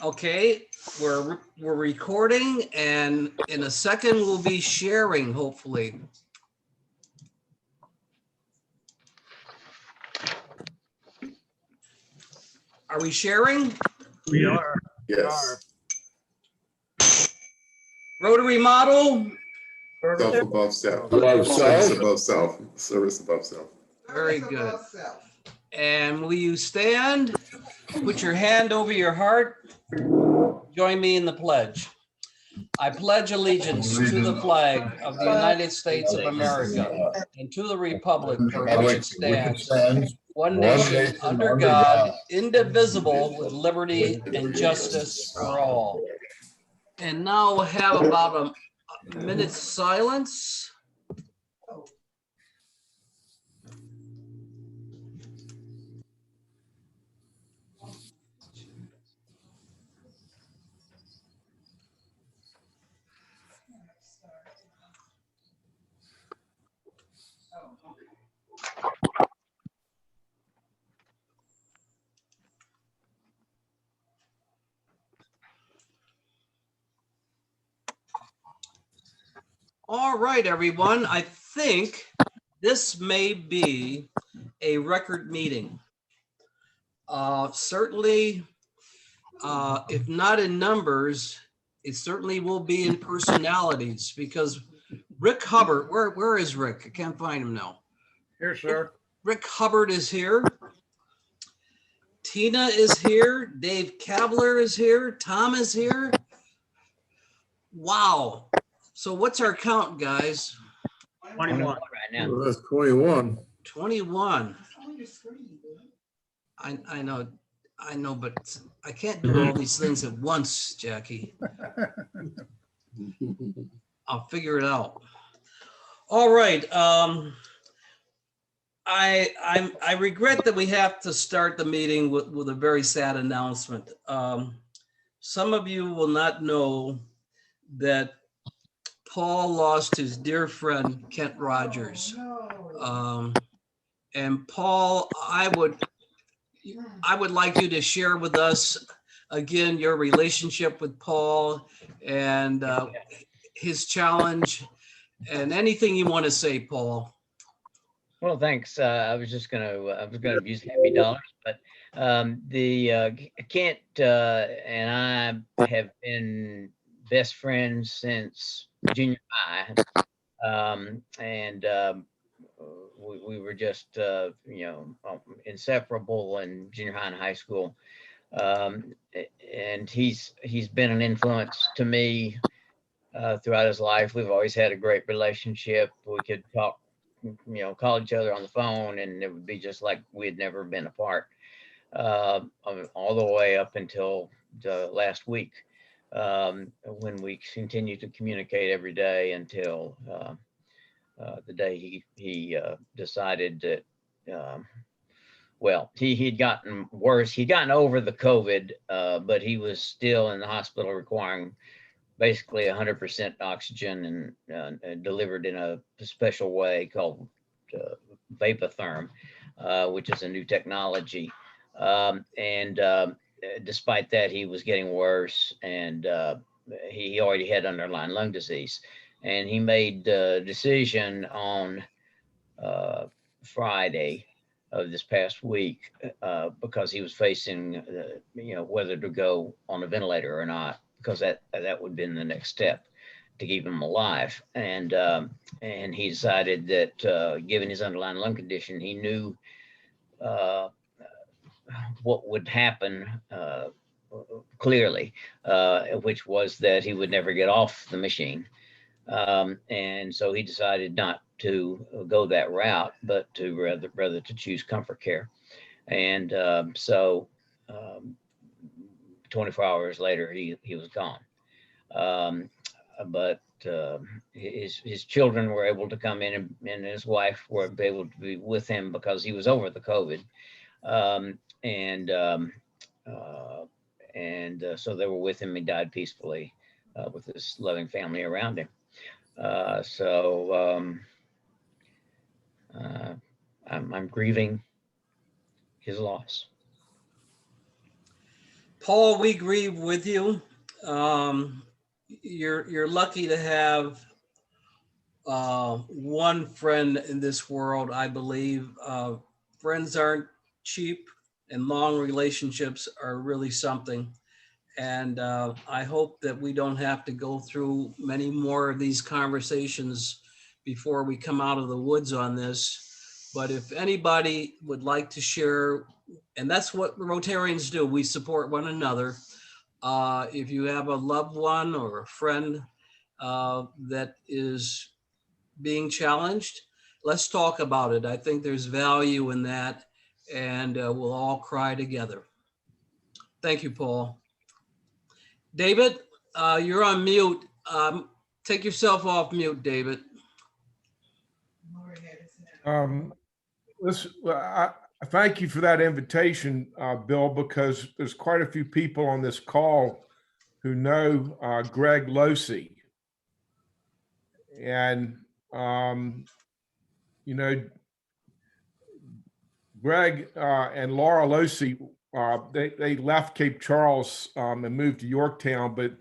Okay, we're recording, and in a second we'll be sharing, hopefully. Are we sharing? We are. Yes. Rotary model? Self above self. Above Service self. above self. Service above self. Very good. And will you stand? Put your hand over your heart. Join me in the pledge. I pledge allegiance to the flag of the United States of America and to the republic for which it stands, one nation under God, indivisible, with liberty and justice for all. And now we'll have about a minute's silence. All right, everyone. I think this may be a record meeting. Certainly, if not in numbers, it certainly will be in personalities, because Rick Hubbard, where is Rick? I can't find him now. Here, sir. Rick Hubbard is here. Tina is here. Dave Kavler is here. Tom is here. Wow. So what's our count, guys? 21 right now. Well, that's 21. 21. I know, but I can't do all these things at once, Jackie. I'll figure it out. All right. I regret that we have to start the meeting with a very sad announcement. Some of you will not know that Paul lost his dear friend, Kent Rogers. And Paul, I would like you to share with us again your relationship with Paul and his challenge, and anything you want to say, Paul. Well, thanks. I was gonna use happy dollars, but Kent and I have been best friends since junior high, and we were just inseparable in junior high and high school. And he's been an influence to me throughout his life. We've always had a great relationship. We could talk, call each other on the phone, and it would be just like we had never been apart, all the way up until last week, when we continued to communicate every day until the day he decided that, he'd gotten worse. He'd gotten over the COVID, but he was still in the hospital requiring basically 100% oxygen and delivered in a special way called vapotherm, which is a new technology. Despite that, he was getting worse, and he already had underlying lung disease. And he made the decision on Friday of this past week, because he was facing, whether to go on a ventilator or not, because that would have been the next step to keep him alive. And he decided that, given his underlying lung condition, he knew what would happen clearly, which was that he would never get off the machine. And so he decided not to go that route, but to rather to choose comfort care. And so 24 hours later, he was gone. But his children were able to come in, and his wife were able to be with him because he was over the COVID. So they were with him. He died peacefully with his loving family around him. I'm grieving his loss. Paul, we grieve with you. You're lucky to have one friend in this world, I believe. Friends aren't cheap, and long relationships are really something. And I hope that we don't have to go through many more of these conversations before we come out of the woods on this. But if anybody would like to share, and that's what Rotarians do, we support one another. If you have a loved one or a friend that is being challenged, let's talk about it. I think there's value in that, and we'll all cry together. Thank you, Paul. David, you're on mute. Take yourself off mute, David. I thank you for that invitation, Bill, because there's quite a few people on this call who know Greg Losey. And, you know, Greg and Laura Losey, they left Cape Charles and moved to Yorktown, but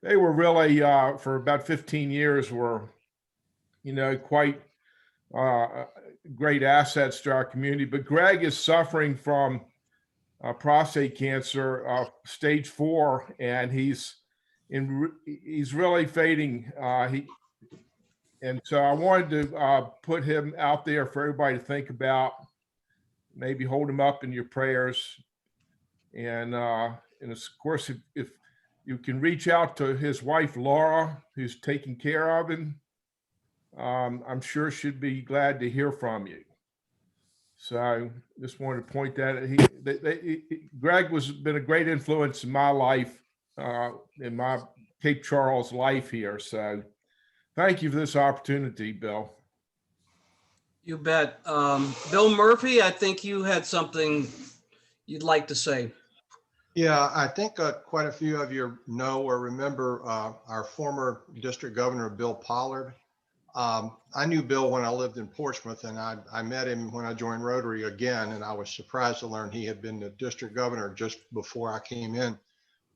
they were really, for about 15 years, were, you know, quite great assets to our community. But Greg is suffering from prostate cancer, stage 4, and he's really fading. And so I wanted to put him out there for everybody to think about. Maybe hold him up in your prayers. And of course, if you can reach out to his wife, Laura, who's taking care of him, I'm sure she'd be glad to hear from you. So I just wanted to point that Greg been a great influence in my life, in my Cape Charles life here. So thank you for this opportunity, Bill. You bet. Bill Murphy, I think you had something you'd like to say. Yeah, I think quite a few of you know or remember our former district governor, Bill Pollard. I knew Bill when I lived in Portsmouth, and I met him when I joined Rotary again, and I was surprised to learn he had been the district governor just before I came in.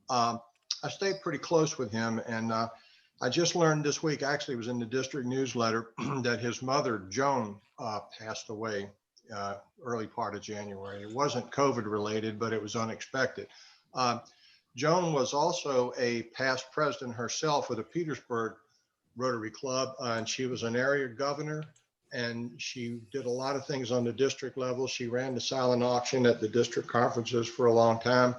I stayed pretty close with him, and I just learned this week, actually it was in the district newsletter, that his mother, Joan, passed away early part of January. It wasn't COVID related, but it was unexpected. Joan was also a past president herself with the Petersburg Rotary Club, and she was an area governor, and she did a lot of things on the district level. She ran the silent auction at the district conferences for a long time.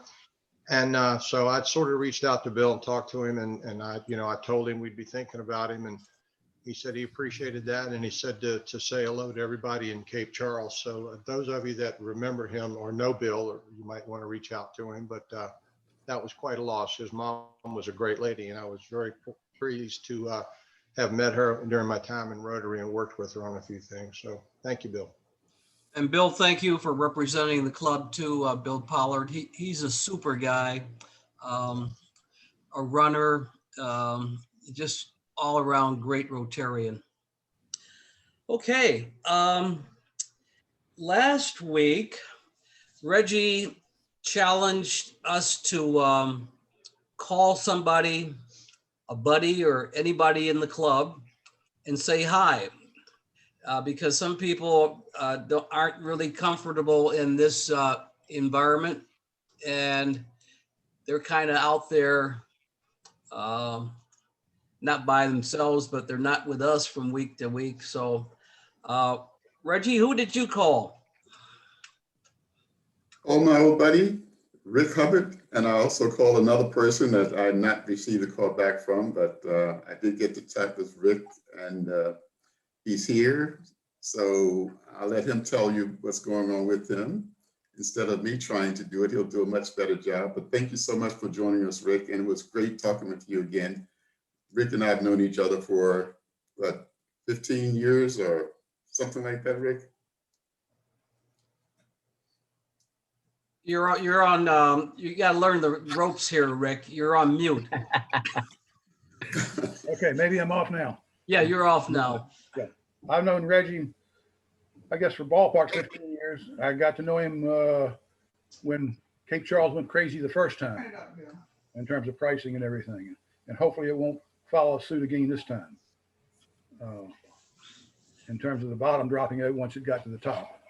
And so I sort of reached out to Bill and talked to him, and I told him we'd be thinking about him, and he said he appreciated that, and he said to say hello to everybody in Cape Charles. So those of you that remember him or know Bill, or you might want to reach out to him, but that was quite a loss. His mom was a great lady, and I was very pleased to have met her during my time in Rotary and worked with her on a few things. So thank you, Bill. And Bill, thank you for representing the club too, Bill Pollard. He's a super guy, a runner, just all around great Rotarian. Okay, last week, Reggie challenged us to call somebody, a buddy or anybody in the club, and say hi. Because some people aren't really comfortable in this environment, and they're kind of out there, not by themselves, but they're not with us from week to week. So Reggie, who did you call? Oh, my old buddy, Rick Hubbard. And I also called another person that I had not received a call back from, but I did get to chat with Rick, and he's here. So I'll let him tell you what's going on with him. Instead of me trying to do it, he'll do a much better job. But thank you so much for joining us, Rick. And it was great talking with you again. Rick and I have known each other for, what, 15 years or something like that, Rick? You're on, you got to learn the ropes here, Rick. You're on mute. Okay, maybe I'm off now. Yeah, you're off now. I've known Reggie, I guess, for ballpark 15 years. I got to know him when Cape Charles went crazy the first time in terms of pricing and everything. And hopefully it won't follow suit again this time. In terms of the bottom dropping out once it got to the top.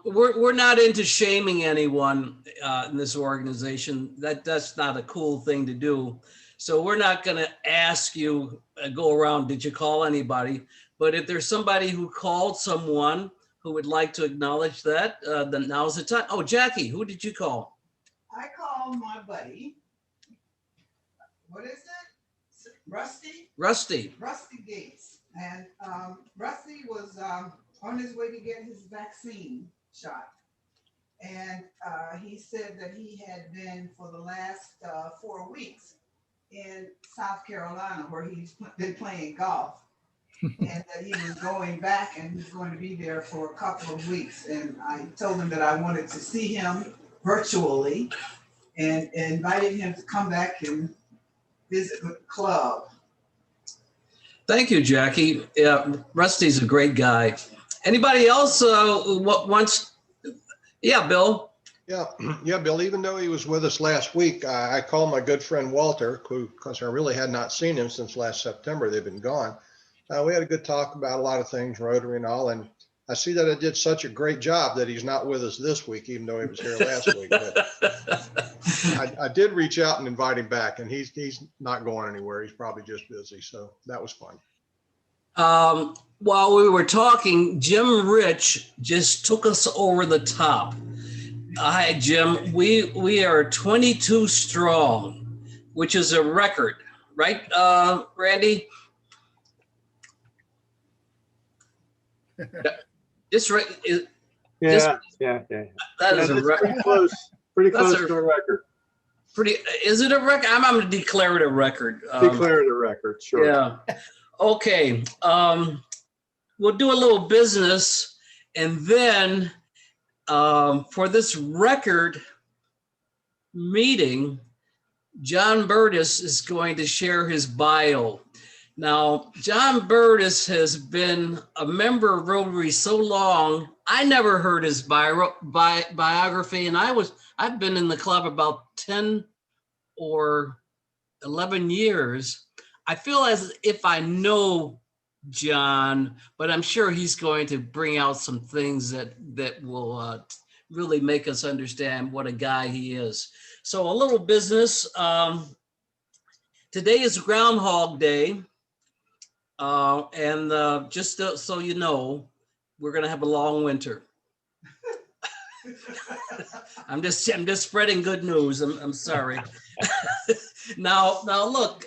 We're not into shaming anyone in this organization. That's not a cool thing to do. So we're not going to ask you, go around, did you call anybody? But if there's somebody who called someone who would like to acknowledge that, then now's the time. Oh, Jackie, who did you call? I called my buddy. What is it? Rusty? Rusty. Rusty Gates. And Rusty was on his way to get his vaccine shot. And he said that he had been for the last 4 weeks in South Carolina, where he's been playing golf. And that he was going back and he's going to be there for a couple of weeks. And I told him that I wanted to see him virtually and invited him to come back and visit the club. Thank you, Jackie. Yeah, Rusty's a great guy. Anybody else wants? Yeah, Bill. Yeah, Bill, even though he was with us last week, I called my good friend Walter, because I really had not seen him since last September. They've been gone. We had a good talk about a lot of things, Rotary and all, and I see that I did such a great job that he's not with us this week, even though he was here last week. But I did reach out and invite him back, and he's not going anywhere. He's probably just busy, so that was fun. While we were talking, Jim Rich just took us over the top. Hi, Jim. We are 22 strong, which is a record, right, Randy? This right is. Yeah. That is a record. Pretty close to a record. Is it a record? I'm going to declare it a record. Declare it a record, sure. Yeah. Okay. We'll do a little business, and then for this record meeting, John Burtis is going to share his bio. Now, John Burtis has been a member of Rotary so long, I never heard his biography, and I've been in the club about 10 or 11 years. I feel as if I know John, but I'm sure he's going to bring out some things that will really make us understand what a guy he is. So a little business. Today is Groundhog Day. And just so you know, we're going to have a long winter. I'm just spreading good news. I'm sorry. Now look,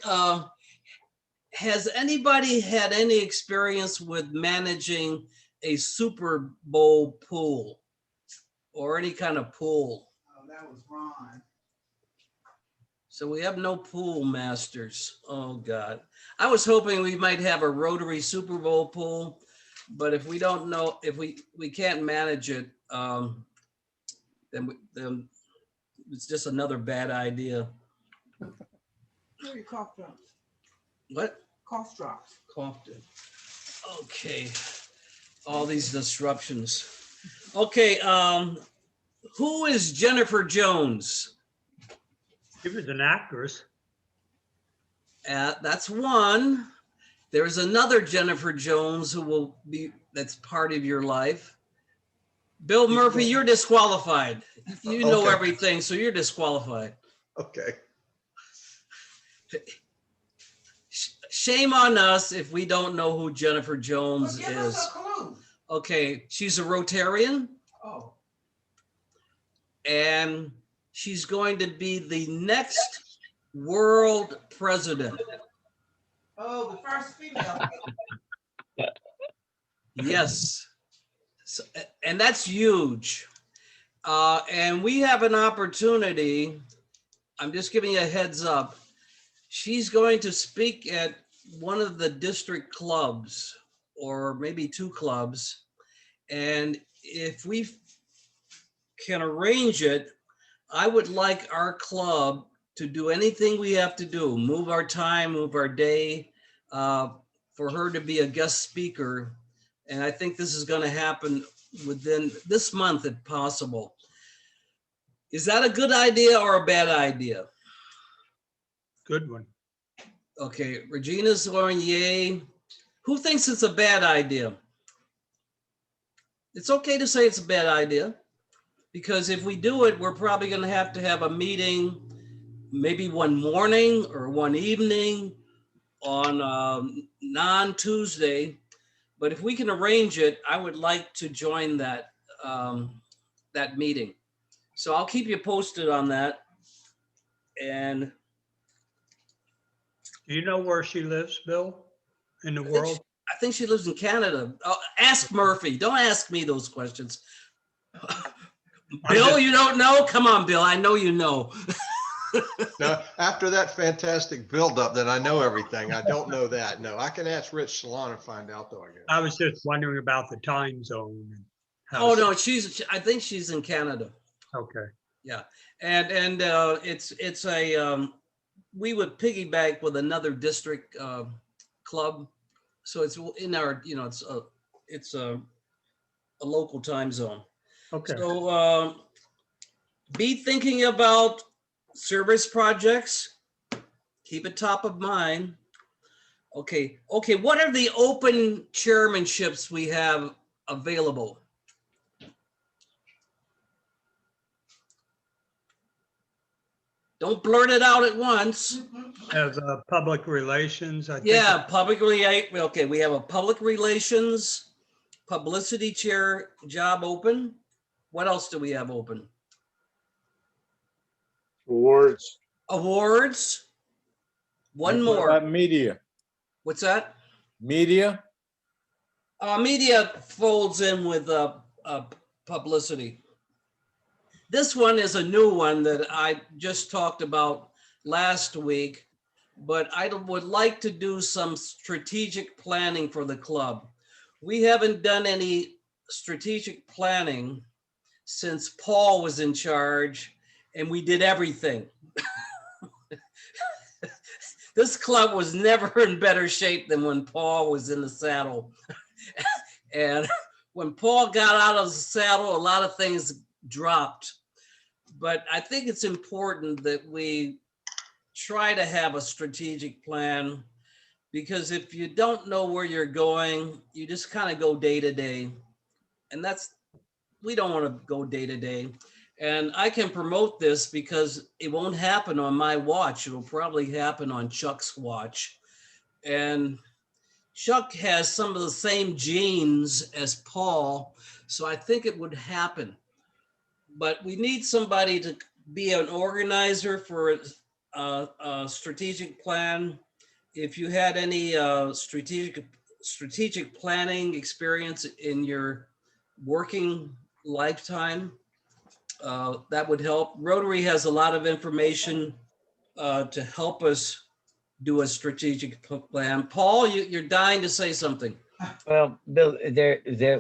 has anybody had any experience with managing a Super Bowl pool or any kind of pool? Oh, that was Ron. So we have no pool masters. Oh God. I was hoping we might have a Rotary Super Bowl pool, but if we don't know, if we can't manage it, then it's just another bad idea. Where are your cough drops? What? Cough drops. Coughed it. Okay. All these disruptions. Okay. Who is Jennifer Jones? She was an actress. That's one. There's another Jennifer Jones who that's part of your life. Bill Murphy, you're disqualified. You know Okay. everything, so you're disqualified. Okay. Shame on us if we don't know who Jennifer Jones Give is. us a clue. Okay, she's a Rotarian, Oh, and she's going to be the next world president. the first female. Yes. So, and that's huge. And we have an opportunity. I'm just giving you a heads up. She's going to speak at one of the district clubs, or maybe 2 clubs. And if we can arrange it, I would like our club to do anything we have to do, move our time, move our day, for her to be a guest speaker. And I think this is going to happen within this month, if possible. Is that a good idea or a bad idea? Good one. Okay, Regina's going yay. Who thinks it's a bad idea? It's okay to say it's a bad idea, because if we do it, we're probably going to have a meeting maybe one morning or one evening on non-Tuesday. But if we can arrange it, I would like to join that that meeting. So I'll keep you posted on that. And Do you know where she lives, Bill, in the I think world? I think she lives in Canada. Oh, ask Murphy. Don't ask me those questions. Bill, you don't know? Come on, Bill. I know you know. Now, after that fantastic buildup that I know everything, I don't know that. No, I can ask Rich Salon and find out though, I guess. I was just wondering about the time zone. And how Oh to- no, I think she's in Canada. Okay. Yeah, and it's a we would piggyback with another district club, so it's in our it's a local time zone. Okay. So be thinking about service projects. Keep it top of mind. Okay. What are the open chairmanships we have available? Don't blurt it out at once. Have public relations. I think Yeah, okay, we have a public relations, publicity chair job open. What else do we have open? Awards. Awards. One What more. about media? What's that? Media? Media folds in with publicity. This one is a new one that I just talked about last week, but I would like to do some strategic planning for the club. We haven't done any strategic planning since Paul was in charge, and we did everything. This club was never in better shape than when Paul was in the saddle. And when Paul got out of the saddle, a lot of things dropped. But I think it's important that we try to have a strategic plan, because if you don't know where you're going, you just kind of go day to day. And we don't want to go day to day. And I can promote this because it won't happen on my watch. It'll probably happen on Chuck's watch. And Chuck has some of the same genes as Paul, so I think it would happen. But we need somebody to be an organizer for a strategic plan. If you had any strategic planning experience in your working lifetime, that would help. Rotary has a lot of information to help us do a strategic plan. Paul, you're dying to say something. Well, Bill,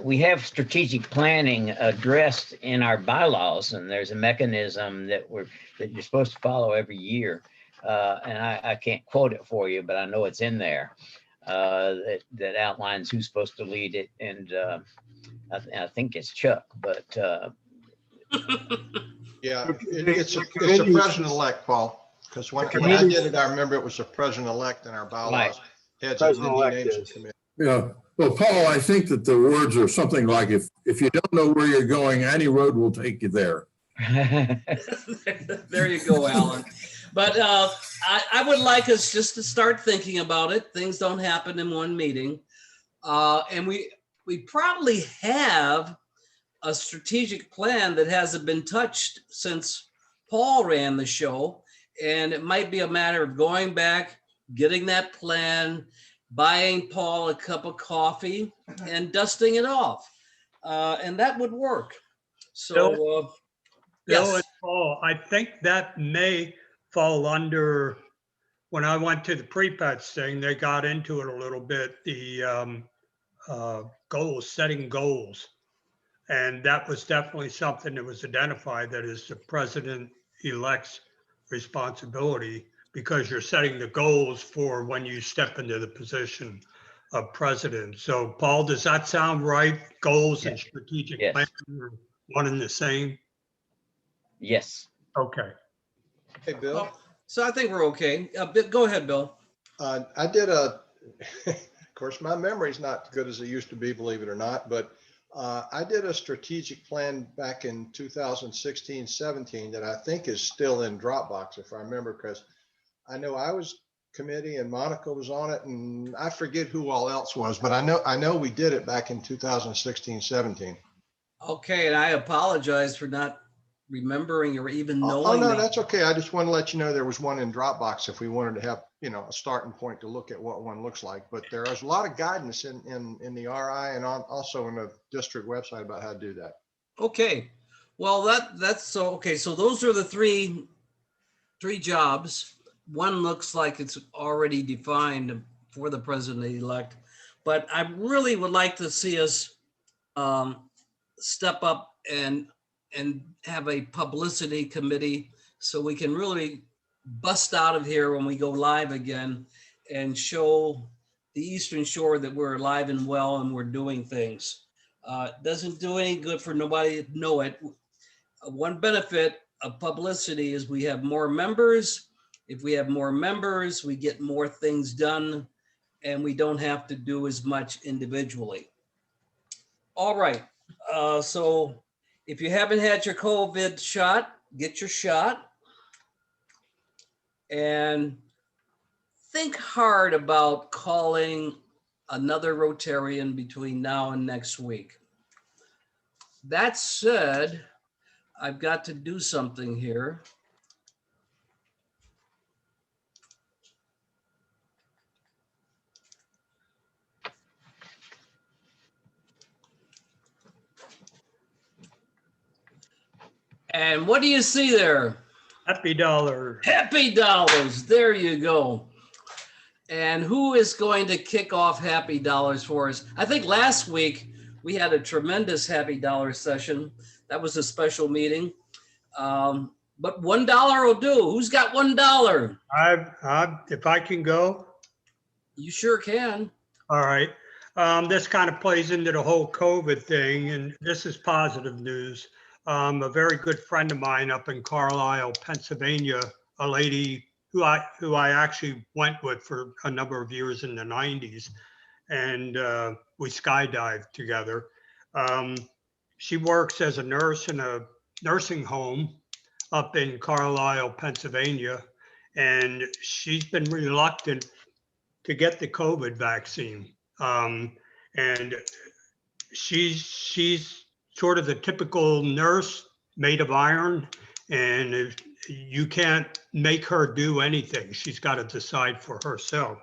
we have strategic planning addressed in our bylaws, and there's a mechanism that you're supposed to follow every year. And I can't quote it for you, but I know it's in there that outlines who's supposed to lead it. And I think it's Chuck, but Yeah, it's a president-elect, Paul, because when I did it, I remember it was a president-elect in our bylaws. Heads up, and then he names the committee. Yeah, well, Paul, I think that the words are something like, if you don't know where you're going, any road will take you there. There you go, Alan. But I would like us just to start thinking about it. Things don't happen in one meeting. And we probably have a strategic plan that hasn't been touched since Paul ran the show. And it might be a matter of going back, getting that plan, buying Paul a cup of coffee and dusting it off. And that would work. So, Bill yes. and Paul, I think that may fall under, when I went to the pre-pets thing, they got into it a little bit, the goals, setting goals. And that was definitely something that was identified that is the president-elect's responsibility, because you're setting the goals for when you step into the position of president. So Paul, does that sound right? Goals and strategic Yes. planning are one and the same? Yes. Okay. Hey, Bill, So I think we're okay. Go ahead, Bill. I did of course, my memory's not as good as it used to be, believe it or not, but I did a strategic plan back in 2016, 17 that I think is still in Dropbox, if I remember, because I know I was committee and Monica was on it, and I forget who all else was, but I know we did it back in 2016, 17. Okay, and I apologize for not remembering or even Oh, knowing no, that. that's okay. I just want to let you know there was one in Dropbox if we wanted to have, a starting point to look at what one looks like. But there is a lot of guidance in the RI and also in the district website about how to do that. Okay, well, that's so, okay, so those are the three jobs. One looks like it's already defined for the president-elect, but I really would like to see us step up and have a publicity committee so we can really bust out of here when we go live again and show the Eastern Shore that we're alive and well and we're doing things. Doesn't do any good for nobody to know it. One benefit of publicity is we have more members. If we have more members, we get more things done and we don't have to do as much individually. All right, so if you haven't had your COVID shot, get your shot. And think hard about calling another Rotarian between now and next week. That said, I've got to do something here. And what do you see there? Happy dollar. Happy dollars. There you go. And who is going to kick off Happy Dollars for us? I think last week we had a tremendous Happy Dollar session. That was a special meeting. But $1 will do. Who's got $1? If I can go. You sure can. All right. This kind of plays into the whole COVID thing, and this is positive news. A very good friend of mine up in Carlisle, Pennsylvania, a lady who I actually went with for a number of years in the 90s, and we skydived together. She works as a nurse in a nursing home up in Carlisle, Pennsylvania, and she's been reluctant to get the COVID vaccine. And she's sort of the typical nurse made of iron, and you can't make her do anything. She's got to decide for herself.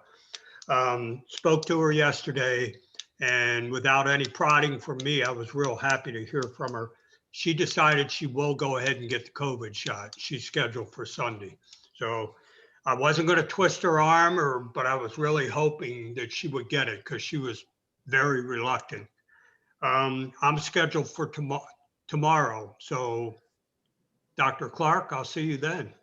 Spoke to her yesterday, and without any prodding from me, I was real happy to hear from her. She decided she will go ahead and get the COVID shot. She's scheduled for Sunday. So I wasn't going to twist her arm, but I was really hoping that she would get it because she was very reluctant. I'm scheduled for tomorrow. So Dr. Clark, I'll see you then.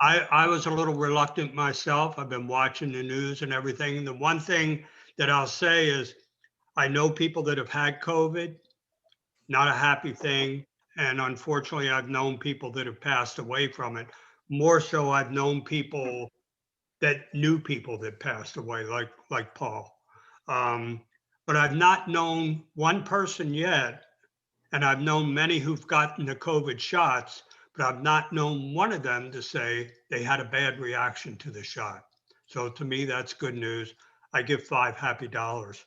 I was a little reluctant myself. I've been watching the news and everything. The one thing that I'll say is I know people that have had COVID, not a happy thing. And unfortunately, I've known people that have passed away from it. More so, I've known people that knew people that passed away, like Paul. But I've not known one person yet, and I've known many who've gotten the COVID shots, but I've not known one of them to say they had a bad reaction to the shot. So to me, that's good news. I give 5 happy dollars.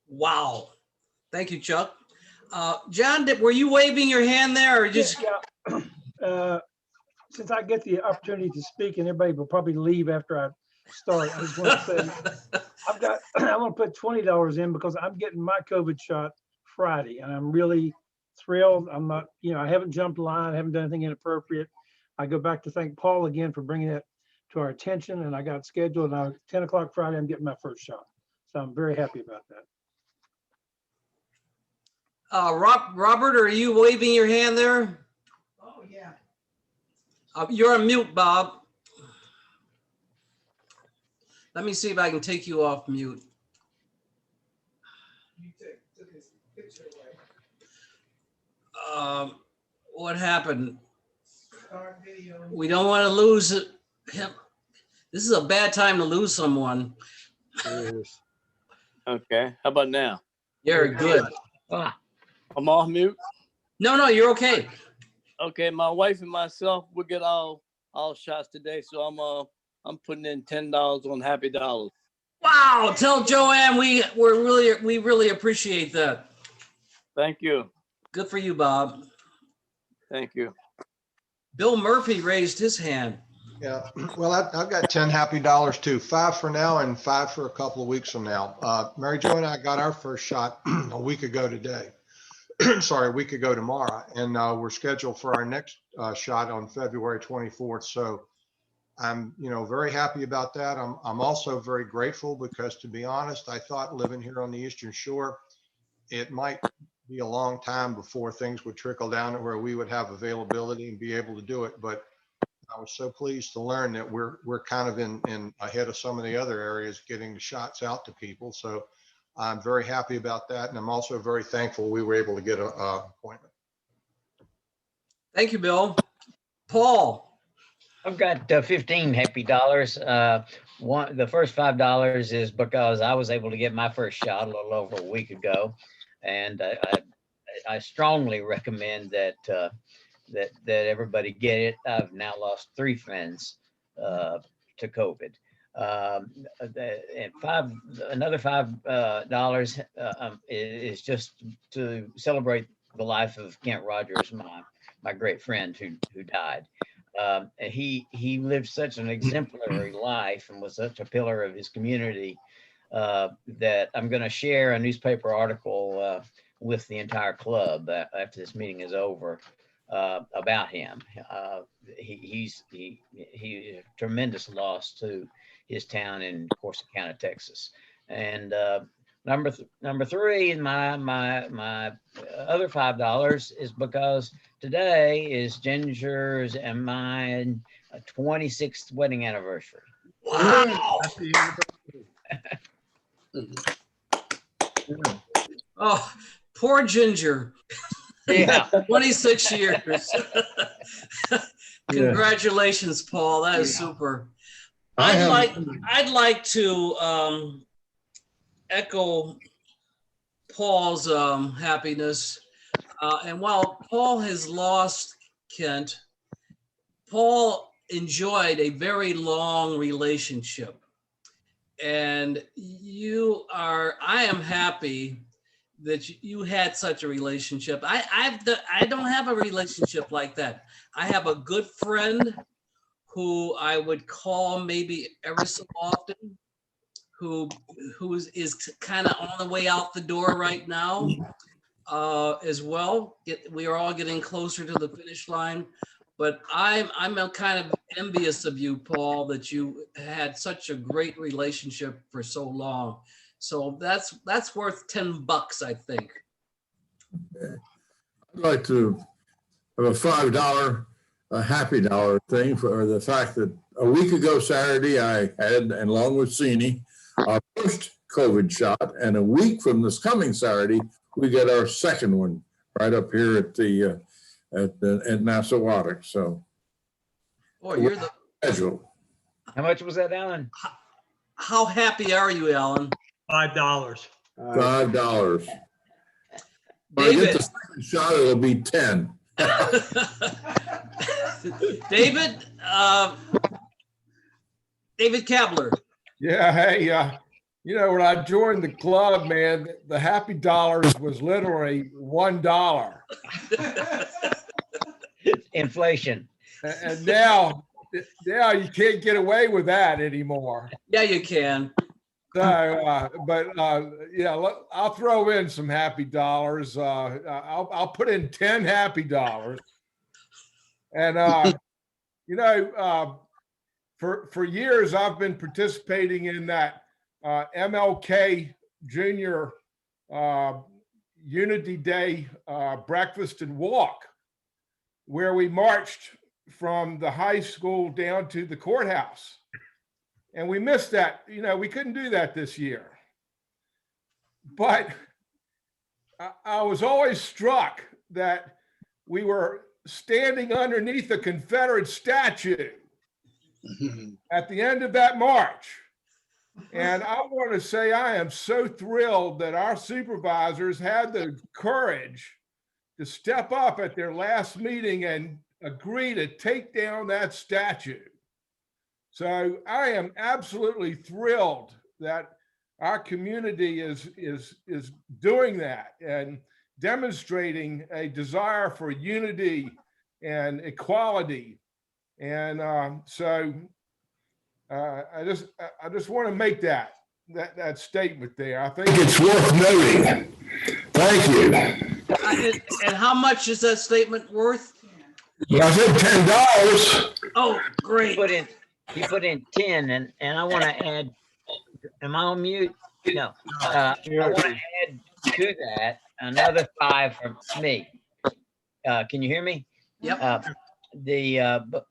Wow. Thank you, Chuck. John, were you waving your hand there or just? Yeah. Since I get the opportunity to speak and everybody will probably leave after I start, I just want to say I'm going to put $20 in because I'm getting my COVID shot Friday and I'm really thrilled. I'm not, I haven't jumped line, I haven't done anything inappropriate. I go back to thank Paul again for bringing that to our attention, and I got scheduled now 10 o'clock Friday, I'm getting my first shot. So I'm very happy about that. Robert, are you waving your hand there? Oh, yeah. You're on mute, Bob. Let me see if I can take you off mute. You took his picture away. What happened? Start video. We don't want to lose him. This is a bad time to lose someone. Yes. Okay, how about now? You're good. Ah, I'm off mute. No, you're okay. Okay, my wife and myself, we get all shots today, so I'm putting in $10 on Happy Dollars. Wow. Tell Joanne we really appreciate that. Thank you. Good for you, Bob. Thank you. Bill Murphy raised his hand. Yeah, well, I've got 10 happy dollars too, 5 for now and 5 for a couple of weeks from now. Mary Jo and I got our first shot a week ago today. Sorry, a week ago tomorrow. And we're scheduled for our next shot on February 24th. So I'm, very happy about that. I'm also very grateful because, to be honest, I thought living here on the Eastern Shore, it might be a long time before things would trickle down to where we would have availability and be able to do it. But I was so pleased to learn that we're kind of in ahead of some of the other areas getting the shots out to people. So I'm very happy about that. And I'm also very thankful we were able to get an appointment. Thank you, Bill. Paul. I've got 15 happy dollars. The first $5 is because I was able to get my first shot a little over a week ago, and I strongly recommend that everybody get it. I've now lost 3 friends to COVID. And another $5 is just to celebrate the life of Kent Rogers, my great friend who died. He lived such an exemplary life and was such a pillar of his community that I'm going to share a newspaper article with the entire club after this meeting is over about him. He's a tremendous loss to his town in Corsicana, Texas. And number 3 in my other $5 is because today is Ginger's and mine 26th wedding anniversary. Wow. Oh, poor Ginger. Yeah. 26 years. Congratulations, Paul. That is super. I'd like to echo Paul's happiness. And while Paul has lost Kent, Paul enjoyed a very long relationship. And I am happy that you had such a relationship. I don't have a relationship like that. I have a good friend who I would call maybe every so often, who is kind of on the way out the door right now as well. We are all getting closer to the finish line, but I'm kind of envious of you, Paul, that you had such a great relationship for so long. So that's worth $10, I think. I'd like to have a $5 happy dollar thing for the fact that a week ago Saturday I had, and along with Sini, our first COVID shot, and a week from this coming Saturday we get our second one right up here at Nassawatic. So, boy, you're the schedule. How much was that, Alan? How happy are you, Alan? $5. $5. When I David. get the second shot, it'll be 10. David, David Kabler. Yeah, hey, when I joined the club, man, the happy dollars was literally $1. Inflation. And now you can't get away with that anymore. Yeah, you can. So, I'll throw in some happy dollars. I'll put in 10 happy dollars. And, for years, I've been participating in that MLK Junior Unity Day breakfast and walk, where we marched from the high school down to the courthouse. And we missed that. We couldn't do that this year. But I was always struck that we were standing underneath a Confederate statue at the end of that march. And I want to say I am so thrilled that our supervisors had the courage to step up at their last meeting and agree to take down that statue. So I am absolutely thrilled that our community is doing that and demonstrating a desire for unity and equality. And so I just want to make that statement there. I think it's worth noting. Thank you. And how much is that statement worth? I said $10. Oh, great. He put in 10, and I want to add, am I on mute? No. I want to add to that another 5 from me. Can you hear me? Yep.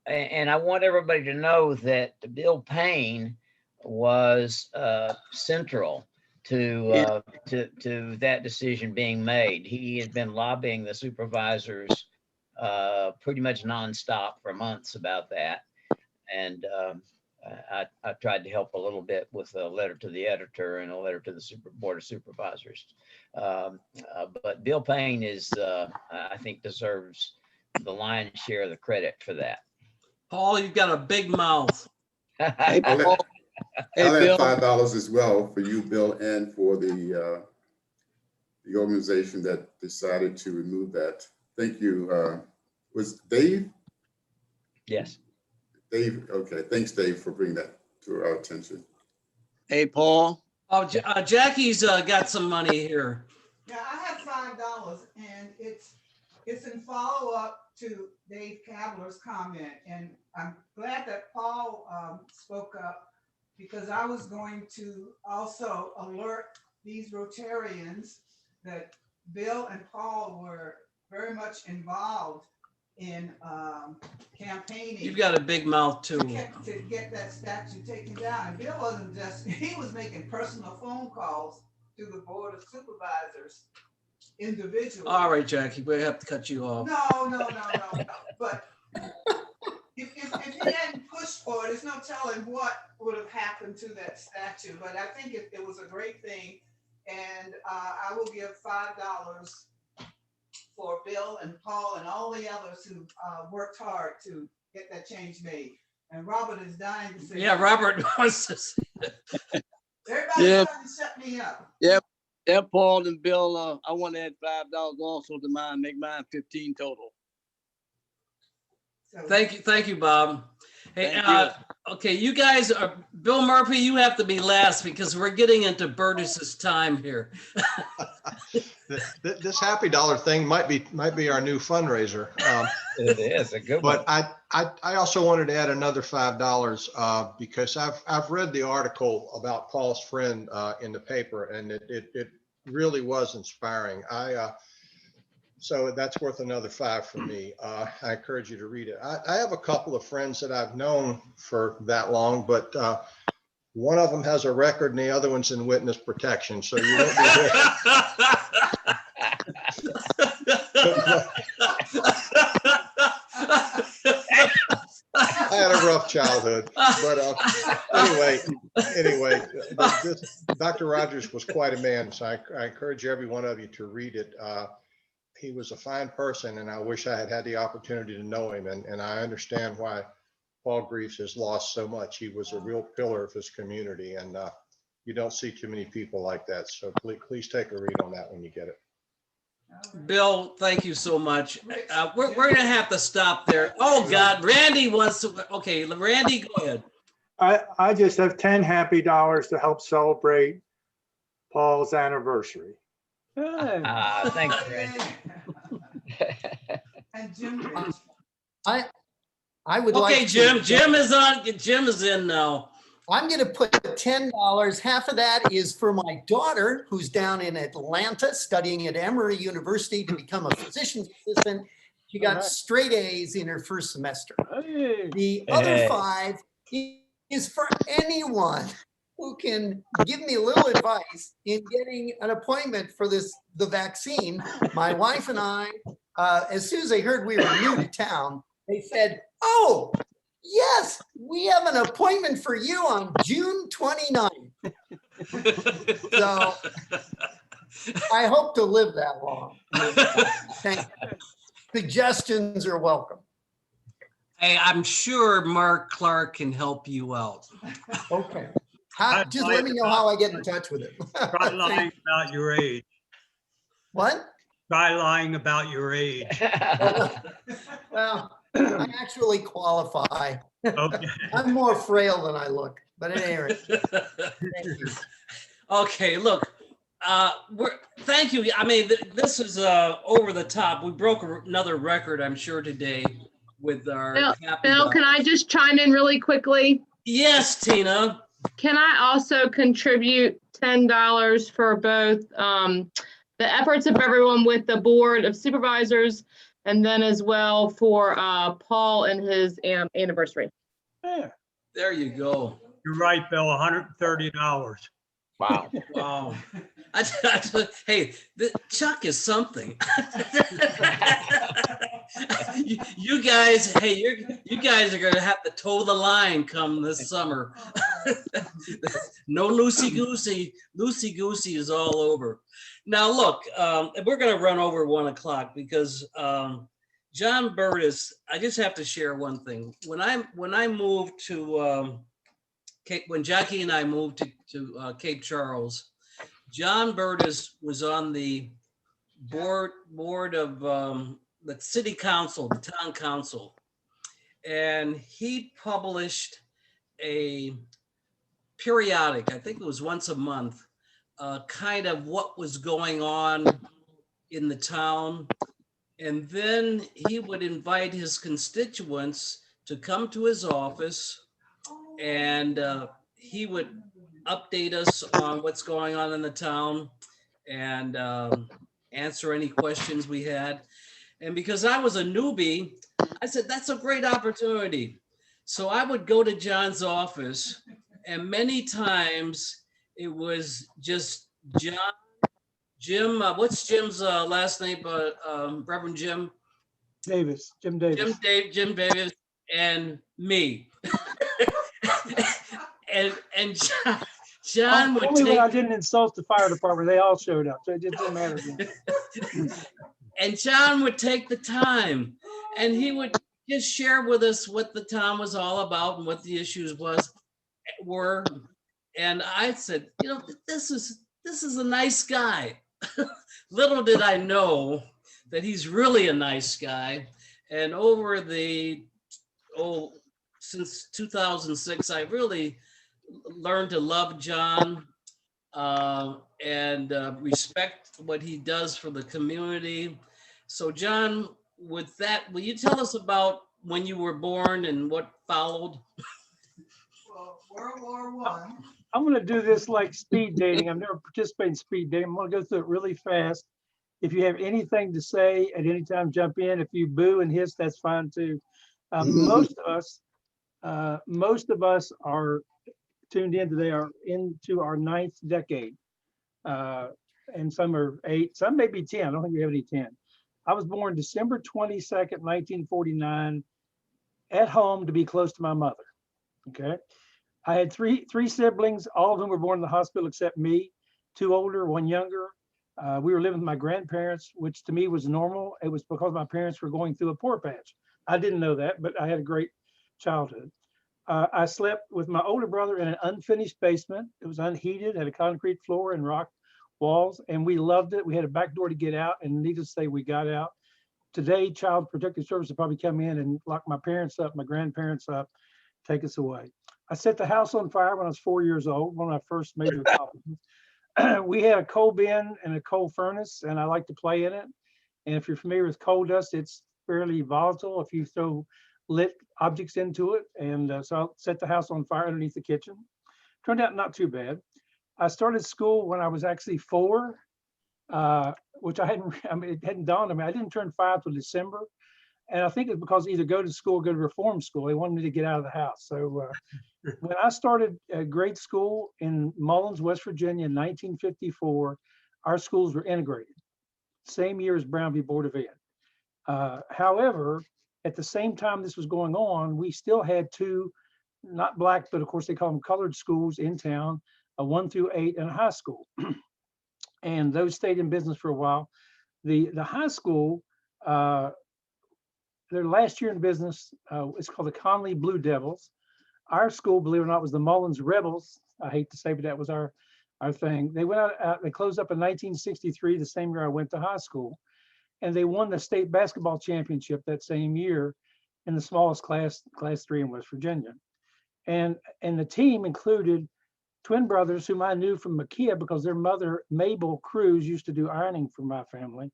And I want everybody to know that Bill Payne was central to that decision being made. He had been lobbying the supervisors pretty much nonstop for months about that. And I tried to help a little bit with a letter to the editor and a letter to the board of supervisors. But Bill Payne is, I think, deserves the lion's share of the credit for that. Paul, you've got a big mouth. I'll Bill. add $5 as well for you, Bill, and for the organization that decided to remove that. Thank you. Was Dave? Yes. Dave, okay. Thanks, Dave, for bringing that to our attention. Hey, Paul. Oh, Jackie's got some money here. Yeah, I have $5 and it's in follow-up to Dave Cavler's comment. And I'm glad that Paul spoke up because I was going to also alert these Rotarians that Bill and Paul were very much involved in campaigning. You've got a big mouth too. To get that statue taken down. And Bill wasn't just, he was making personal phone calls to the board of supervisors individually. All right, Jackie, we have to cut you off. No. But if he hadn't pushed for it, there's no telling what would have happened to that statue. But I think it was a great thing. And I will give $5 for Bill and Paul and all the others who worked hard to get that change made. And Robert is dying to say. Yeah, Robert wants to say it. Everybody's trying to shut me up. Yeah, Paul and Bill, I want to add $5 also to mine, make mine 15 total. So, Thank you, Bob. Hey, Thank you. okay, you guys are, Bill Murphy, you have to be last because we're getting into Burtis's time here. This happy dollar thing might be our new fundraiser. It is a good one. But I also wanted to add another $5 because I've read the article about Paul's friend in the paper, and it really was inspiring. So that's worth another $5 for me. I encourage you to read it. I have a couple of friends that I've known for that long, but one of them has a record and the other one's in witness protection. So you won't be here. I had a rough childhood, but anyway, Dr. Rogers was quite a man. So I encourage every one of you to read it. He was a fine person, and I wish I had had the opportunity to know him. And I understand why Paul Greaves has lost so much. He was a real pillar of his community, and you don't see too many people like that. So please take a read on that when you get it. Bill, thank you so much. We're going to have to stop there. Oh, God, Randy wants to, okay, Randy, go ahead. I just have 10 happy dollars to help celebrate Paul's anniversary. Thanks, Randy. And Jim Rich. I would Okay, like Jim. to, Jim is on. Jim is in now. I'm going to put $10. Half of that is for my daughter, who's down in Atlanta studying at Emory University to become a physician's assistant. She got straight A's in her first semester. The other $5 is for anyone who can give me a little advice in getting an appointment for the vaccine. My wife and I, as soon as they heard we were new to town, they said, "Oh, yes, we have an appointment for you on June 29th." So I hope to live that long. Thank you. Suggestions are welcome. Hey, I'm sure Mark Clark can help you out. Okay. Just let me know how I get in touch with it. Try lying about your age. What? Try lying about your age. Well, I actually qualify. Okay. I'm more frail than I look, but at any rate. Okay, look, thank you. I mean, this is over the top. We broke another record, I'm sure, today with our Bill, can I just chime in really quickly? Yes, Tina. Can I also contribute $10 for both the efforts of everyone with the Board of Supervisors, and then as well for Paul and his anniversary? Yeah. There you go. You're right, Bill, $130. Wow. Wow. Hey, Chuck is something. you guys, hey, you guys are gonna have to toe the line come this summer. No loosey-goosey. Loosey-goosey is all over. Now look, we're gonna run over 1 o'clock because John Burtis, I just have to share one thing. When I moved to when Jackie and I moved to Cape Charles, John Burtis was on the board of the city council, the town council, and he published a periodic, I think it was once a month, kind of what was going on in the town. And then he would invite his constituents to come to his office, and he would update us on what's going on in the town and answer any questions we had. And because I was a newbie, I said, that's a great opportunity. So I would go to John's office, and many times it was just Jim, what's Jim's last name? Reverend Jim? Davis, Jim Davis. Jim Davis and me. and John would only take, when I didn't insult the fire department, they all showed up, so it just didn't matter then. and John would take the time, and he would just share with us what the town was all about and what the issues were. And I said, you know, this is a nice guy. Little did I know that he's really a nice guy. And over since 2006, I really learned to love John and respect what he does for the community. So John, with that, will you tell us about when you were born and what followed? Well, World War I. I'm going to do this like speed dating. I've never participated in speed dating. I'm going to go through it really fast. If you have anything to say at any time, jump in. If you boo and hiss, that's fine too. Most of us are tuned in today are into our 9th decade. And some are 8, some may be 10. I don't think we have any 10. I was born December 22nd, 1949, at home to be close to my mother. Okay. I had three siblings, all of whom were born in the hospital except me, 2 older, 1 younger. We were living with my grandparents, which to me was normal. It was because my parents were going through a poor patch. I didn't know that, but I had a great childhood. I slept with my older brother in an unfinished basement. It was unheated, had a concrete floor and rock walls, and we loved it. We had a back door to get out, and needless to say, we got out. Today, Child Protective Service will probably come in and lock my parents up, my grandparents up, take us away. I set the house on fire when I was 4 years old, one of my first major accomplishments. We had a coal bin and a coal furnace, and I like to play in it. And if you're familiar with coal dust, it's fairly volatile if you throw lit objects into it. And so I set the house on fire underneath the kitchen. Turned out not too bad. I started school when I was actually 4, which it hadn't dawned on me. I didn't turn 5 till December. And I think it's because either go to school or go to reform school. They wanted me to get out of the house. So when I started grade school in Mullins, West Virginia in 1954, our schools were integrated. Same year as Brownview Board of Ed. However, at the same time this was going on, we still had two, not black, but of course they call them colored schools in town, a 1 through 8 and a high school. And those stayed in business for a while. The high school, their last year in business, it's called the Conley Blue Devils. Our school, believe it or not, was the Mullins Rebels. I hate to say, but that was our thing. They went out, they closed up in 1963, the same year I went to high school. And they won the state basketball championship that same year in the smallest class 3 in West Virginia. And the team included twin brothers whom I knew from Makia because their mother, Mabel Cruz, used to do ironing for my family.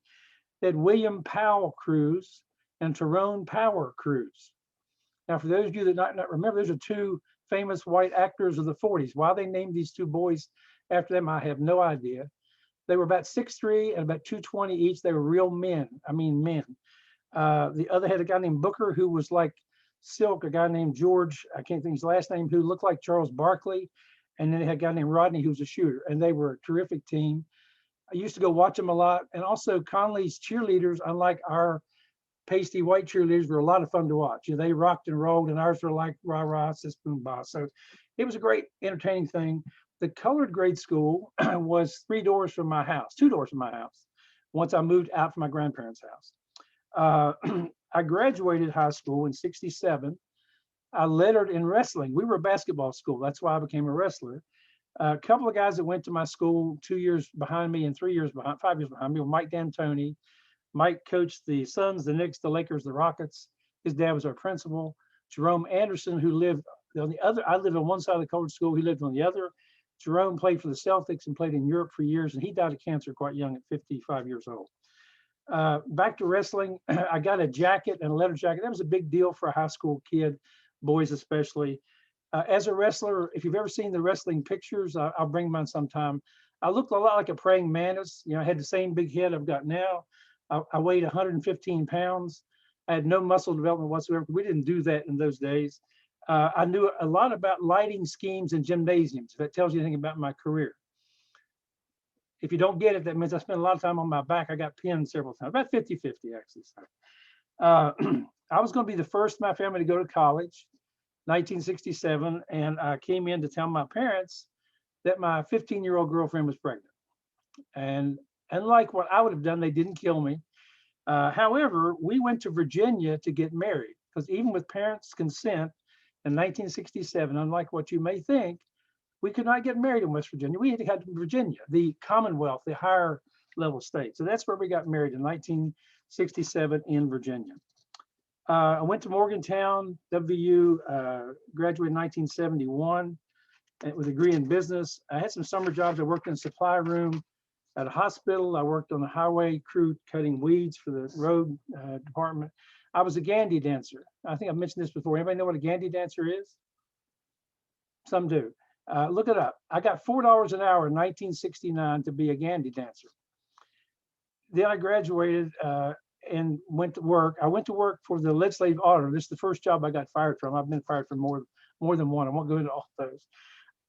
They had William Powell Cruz and Tyrone Power Cruz. Now, for those of you that not remember, those are two famous white actors of the 40s. Why they named these two boys after them, I have no idea. They were about 6'3" and about 220 each. They were real men. I mean, men. The other had a guy named Booker who was like silk, a guy named George, I can't think his last name, who looked like Charles Barkley. And then they had a guy named Rodney who was a shooter. And they were a terrific team. I used to go watch them a lot. And also Conley's cheerleaders, unlike our pasty white cheerleaders, were a lot of fun to watch. You know, they rocked and rolled, and ours were like rah rah, sis boom bah. So it was a great entertaining thing. The colored grade school was 3 doors from my house, 2 doors from my house, once I moved out from my grandparents' house. I graduated high school in '67. I lettered in wrestling. We were a basketball school. That's why I became a wrestler. A couple of guys that went to my school 2 years behind me and 3 years behind, 5 years behind me were Mike D'Antoni. Mike coached the Suns, the Knicks, the Lakers, the Rockets. His dad was our principal. Jerome Anderson, who lived on the other, I lived on one side of the college school, he lived on the other. Jerome played for the Celtics and played in Europe for years, and he died of cancer quite young at 55 years old. Back to wrestling, I got a jacket and a leather jacket. That was a big deal for a high school kid, boys especially. As a wrestler, if you've ever seen the wrestling pictures, I'll bring mine sometime. I looked a lot like a praying mantis. You know, I had the same big head I've got now. I weighed 115 pounds. I had no muscle development whatsoever. We didn't do that in those days. I knew a lot about lighting schemes in gymnasiums, if that tells you anything about my career. If you don't get it, that means I spent a lot of time on my back. I got pinned several times, about 50-50 actually. I was going to be the first in my family to go to college, 1967, and I came in to tell my parents that my 15-year-old girlfriend was pregnant. And unlike what I would have done, they didn't kill me. However, we went to Virginia to get married because even with parents' consent in 1967, unlike what you may think, we could not get married in West Virginia. We had to go to Virginia, the Commonwealth, the higher level state. So that's where we got married in 1967 in Virginia. I went to Morgantown, WVU, graduated in 1971 with a degree in business. I had some summer jobs. I worked in a supply room at a hospital. I worked on the highway crew cutting weeds for the road department. I was a Gandy dancer. I think I've mentioned this before. Anybody know what a Gandy dancer is? Some do. Look it up. I got $4 an hour in 1969 to be a Gandy dancer. Then I graduated and went to work. I went to work for the legislative auditor. This is the first job I got fired from. I've been fired from more than one. I won't go into all those.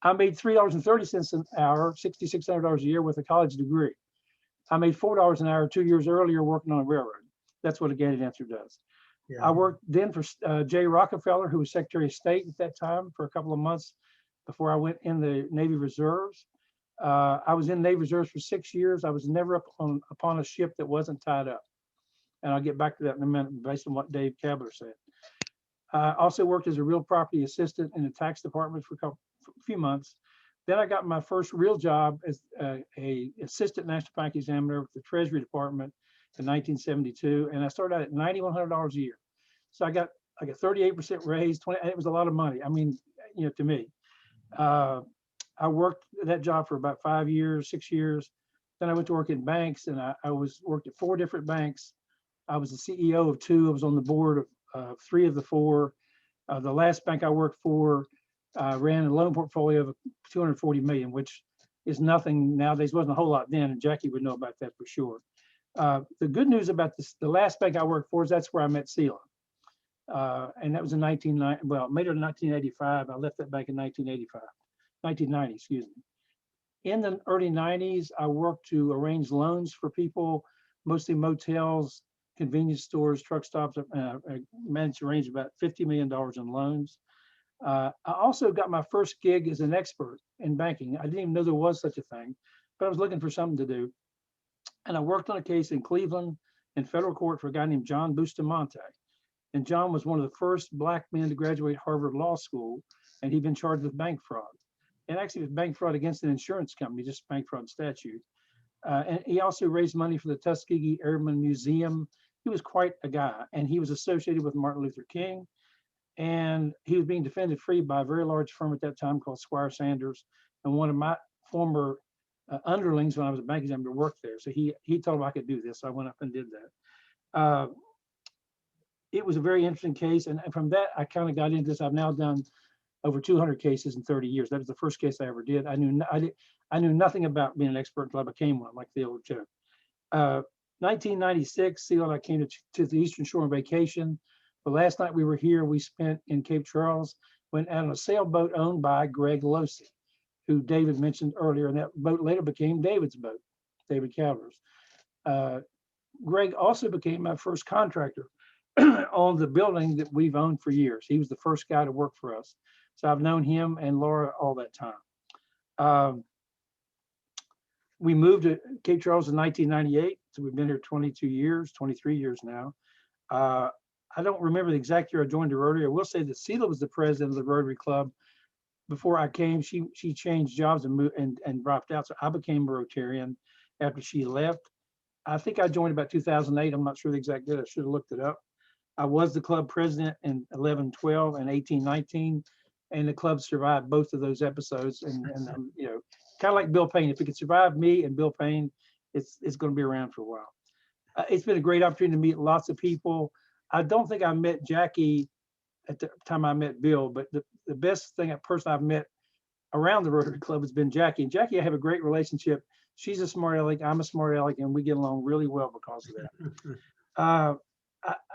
I made $3.30 an hour, $6,600 a year with a college degree. I made $4 an hour 2 years earlier working on a railroad. That's what a Gandy dancer does. Yeah. I worked then for Jay Rockefeller, who was Secretary of State at that time, for a couple of months before I went in the Navy Reserves. I was in Navy Reserves for 6 years. I was never upon a ship that wasn't tied up. And I'll get back to that in a minute based on what Dave Kabler said. I also worked as a real property assistant in the tax department for a few months. Then I got my first real job as a assistant national bank examiner with the Treasury Department in 1972, and I started out at $9,100 a year. So I got like a 38% raise. It was a lot of money. I mean, you know, to me. I worked that job for about 5 years, 6 years. Then I went to work in banks, and I worked at 4 different banks. I was the CEO of 2. I was on the board of 3 of the 4. The last bank I worked for ran a loan portfolio of $240 million, which is nothing nowadays. Wasn't a whole lot then, and Jackie would know about that for sure. The good news about this, the last bank I worked for is that's where I met Sela. And that was in 1990, well, made it in 1985. I left that bank in 1990, excuse me. In the early 90s, I worked to arrange loans for people, mostly motels, convenience stores, truck stops. I managed to arrange about $50 million in loans. I also got my first gig as an expert in banking. I didn't even know there was such a thing, but I was looking for something to do. And I worked on a case in Cleveland in federal court for a guy named John Bustamante. And John was one of the first Black men to graduate Harvard Law School, and he'd been charged with bank fraud. And actually it was bank fraud against an insurance company, just bank fraud statute. And he also raised money for the Tuskegee Airmen Museum. He was quite a guy, and he was associated with Martin Luther King. And he was being defended free by a very large firm at that time called Squire Sanders. And one of my former underlings when I was a bank examiner worked there. So he told me I could do this. So I went up and did that. It was a very interesting case. And from that, I kind of got into this. I've now done over 200 cases in 30 years. That was the first case I ever did. I knew nothing about being an expert until I became one, like the old joke. 1996, Seal and I came to the Eastern Shore on vacation. The last night we were here, we spent in Cape Charles, went out on a sailboat owned by Greg Losey, who David mentioned earlier, and that boat later became David's boat, David Calver's. Greg also became my first contractor on the building that we've owned for years. He was the first guy to work for us. So I've known him and Laura all that time. We moved to Cape Charles in 1998. So we've been here 22 years, 23 years now. I don't remember the exact year I joined the Rotary. I will say that Sela was the president of the Rotary Club. Before I came, she changed jobs and moved and dropped out. So I became a Rotarian after she left. I think I joined about 2008. I'm not sure the exact date. I should have looked it up. I was the club president in 11, 12 and 18, 19. And the club survived both of those episodes. And you know, kind of like Bill Payne. If it could survive me and Bill Payne, it's going to be around for a while. It's been a great opportunity to meet lots of people. I don't think I met Jackie at the time I met Bill, but the best thing, a person I've met around the Rotary Club has been Jackie. And Jackie, I have a great relationship. She's a smart aleck, I'm a smart aleck, and we get along really well because of that.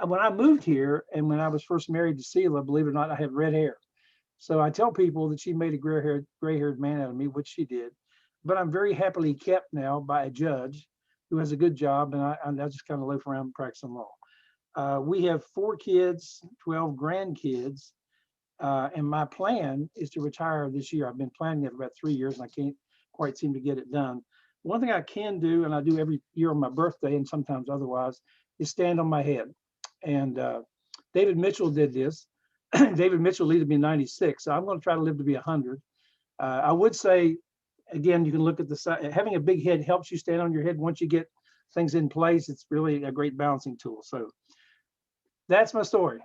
When I moved here and when I was first married to Sela, believe it or not, I had red hair. So I tell people that she made a gray-haired man out of me, which she did. But I'm very happily kept now by a judge who has a good job, and I just kind of loaf around practicing law. We have 4 kids, 12 grandkids, and my plan is to retire this year. I've been planning it for about 3 years, and I can't quite seem to get it done. One thing I can do, and I do every year on my birthday and sometimes otherwise, is stand on my head. And David Mitchell did this. David Mitchell lived to be 96, so I'm going to try to live to be 100. I would say, again, you can look at the side. Having a big head helps you stand on your head. Once you get things in place, it's really a great balancing tool. So that's my story.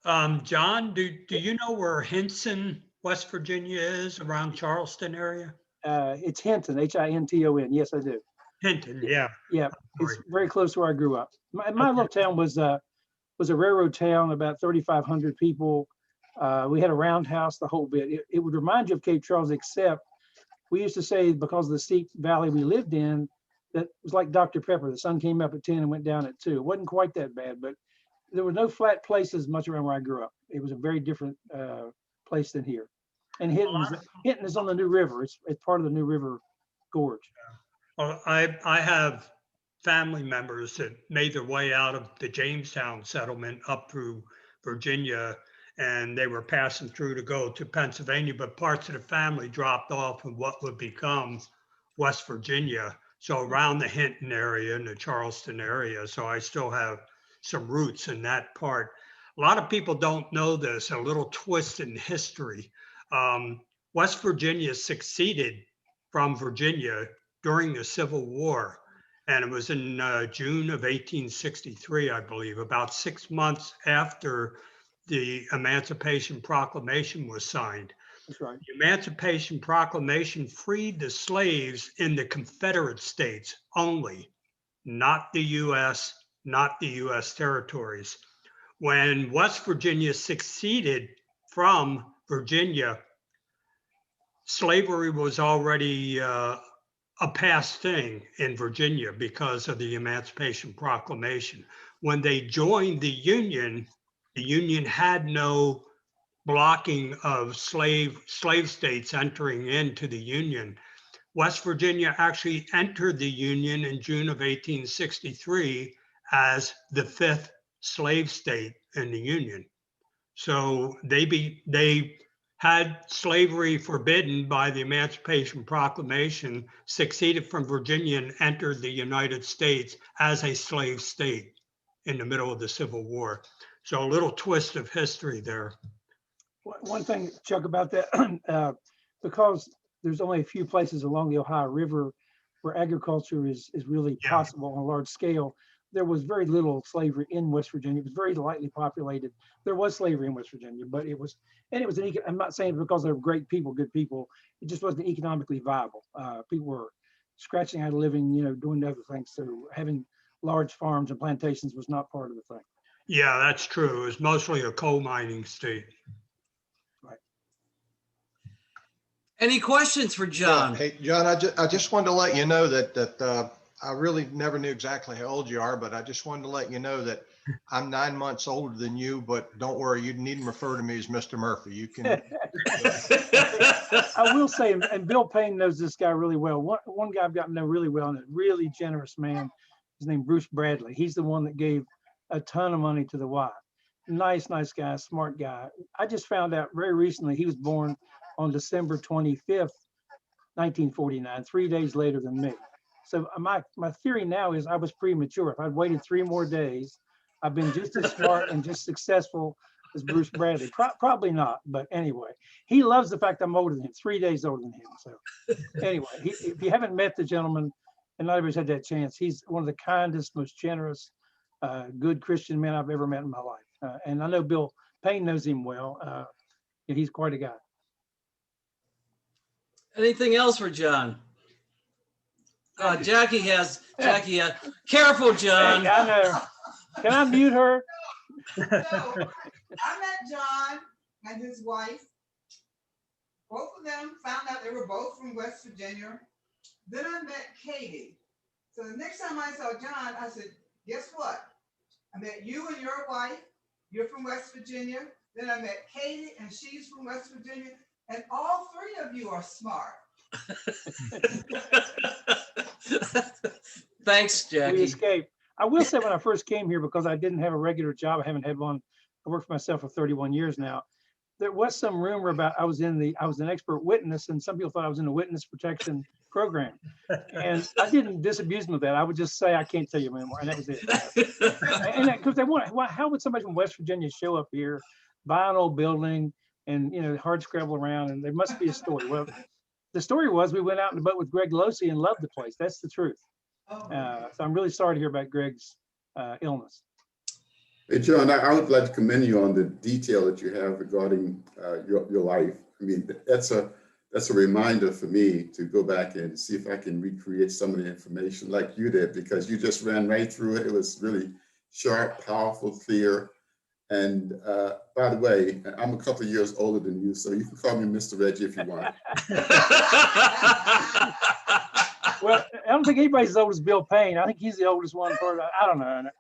John, do you know where Hinton, West Virginia is, around Charleston area? It's Hinton, Hinton. Yes, I do. Hinton, yeah. Yeah, it's very close to where I grew up. My little town was a railroad town, about 3,500 people. We had a roundhouse, the whole bit. It would remind you of Cape Charles, except we used to say because of the steep valley we lived in, that it was like Dr. Pepper. The sun came up at 10 and went down at 2. It wasn't quite that bad, but there were no flat places much around where I grew up. It was a very different place than here. And Hinton is on the New River. It's part of the New River Gorge. Well, I have family members that made their way out of the Jamestown settlement up through Virginia, and they were passing through to go to Pennsylvania, but parts of the family dropped off in what would become West Virginia. So around the Hinton area and the Charleston area. So I still have some roots in that part. A lot of people don't know this, a little twist in history. West Virginia seceded from Virginia during the Civil War. And it was in June of 1863, I believe, about 6 months after the Emancipation Proclamation was signed. That's right. The Emancipation Proclamation freed the slaves in the Confederate States only, not the U.S., not the U.S. territories. When West Virginia seceded from Virginia, slavery was already a past thing in Virginia because of the Emancipation Proclamation. When they joined the Union had no blocking of slave states entering into the Union. West Virginia actually entered the Union in June of 1863 as the 5th slave state in the Union. So they had slavery forbidden by the Emancipation Proclamation, seceded from Virginia and entered the United States as a slave state in the middle of the Civil War. So a little twist of history there. One thing, Chuck, about that, because there's only a few places along the Ohio River where agriculture is really possible on a large scale, there was very little slavery in West Virginia. It was very lightly populated. There was slavery in West Virginia, but it was I'm not saying because they're great people, good people, it just wasn't economically viable. People were scratching out a living, doing other things. So having large farms and plantations was not part of the thing. Yeah, that's true. It was mostly a coal mining state. Any questions for John? Hey, John, I just wanted to let you know that I really never knew exactly how old you are, but I just wanted to let you know that I'm 9 months older than you, but don't worry, you needn't refer to me as Mr. Murphy. You can. I will say, and Bill Payne knows this guy really well. One guy I've gotten to know really well, and a really generous man, his name Bruce Bradley. He's the one that gave a ton of money to the Y. Nice guy, smart guy. I just found out very recently he was born on December 25th, 1949, 3 days later than me. So my theory now is I was premature. If I'd waited 3 more days, I've been just as smart and just successful as Bruce Bradley. Probably not, but anyway, he loves the fact I'm older than him, 3 days older than him. So anyway, if you haven't met the gentleman, and not everybody's had that chance, he's one of the kindest, most generous, good Christian men I've ever met in my life. And I know Bill Payne knows him well. He's quite a guy. Anything else for John? Jackie. Careful, John. Hey, I know. Can I mute her? So, I met John and his wife. Both of them found out they were both from West Virginia. Then I met Katie. So the next time I saw John, I said, guess what? I met you and your wife. You're from West Virginia. Then I met Katie and she's from West Virginia. And all 3 of you are smart. Thanks, Jackie. We escaped. I will say when I first came here, because I didn't have a regular job, I haven't had one. I worked for myself for 31 years now. There was some rumor about I was an expert witness, and some people thought I was in the witness protection program. And I didn't disabuse them of that. I would just say I can't tell you anymore, and that was it. And because they want, how would somebody from West Virginia show up here, buy an old building, and hard scrabble around, and there must be a story. Well, the story was we went out in the boat with Greg Losi and loved the place. That's the truth. So I'm really sorry to hear about Greg's illness. Hey, John, I would like to commend you on the detail that you have regarding your life. I mean, that's a reminder for me to go back and see if I can recreate some of the information like you did, because you just ran right through it. It was really sharp, powerful, clear. And by the way, I'm a couple of years older than you, so you can call me Mr. Reggie if you want. Well, I don't think anybody's as old as Bill Payne. I think he's the oldest one. I don't know.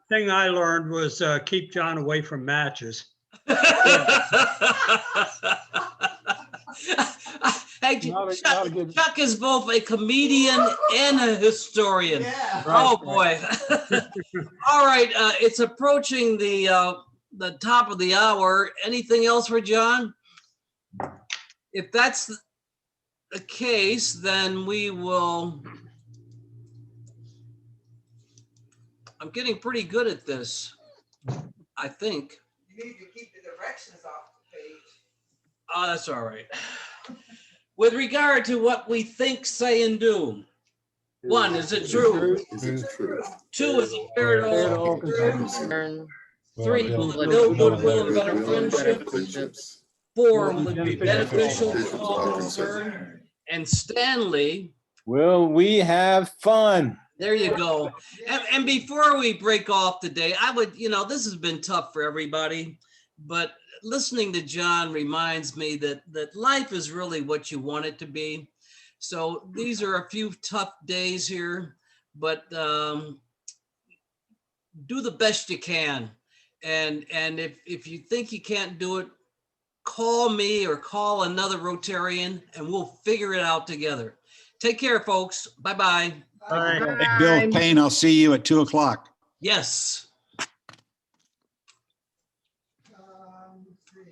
Thing I learned was keep John away from matches. Hey, Chuck is both a comedian and a historian. Yeah. Oh boy! All right, it's approaching the top of the hour. Anything else for John? If that's the case, then we will. I'm getting pretty good at this, I think. You need to keep the directions off the page. Oh, that's all right. With regard to what we think, say, and do. 1, is it true? Is it true? 2, is it fair to all concerned? 3, will it build goodwill and better friendships? 4, will it be beneficial to all concerned? And Stanley. Will we have fun? There you go. And before we break off today, I would, this has been tough for everybody, but listening to John reminds me that life is really what you want it to be. So these are a few tough days here, but do the best you can. And if you think you can't do it, call me or call another Rotarian and we'll figure it out together. Take care, folks. Bye-bye. Bye. Bill. Hey, Bill Payne, I'll see you at 2 o'clock. Yes. Let's see.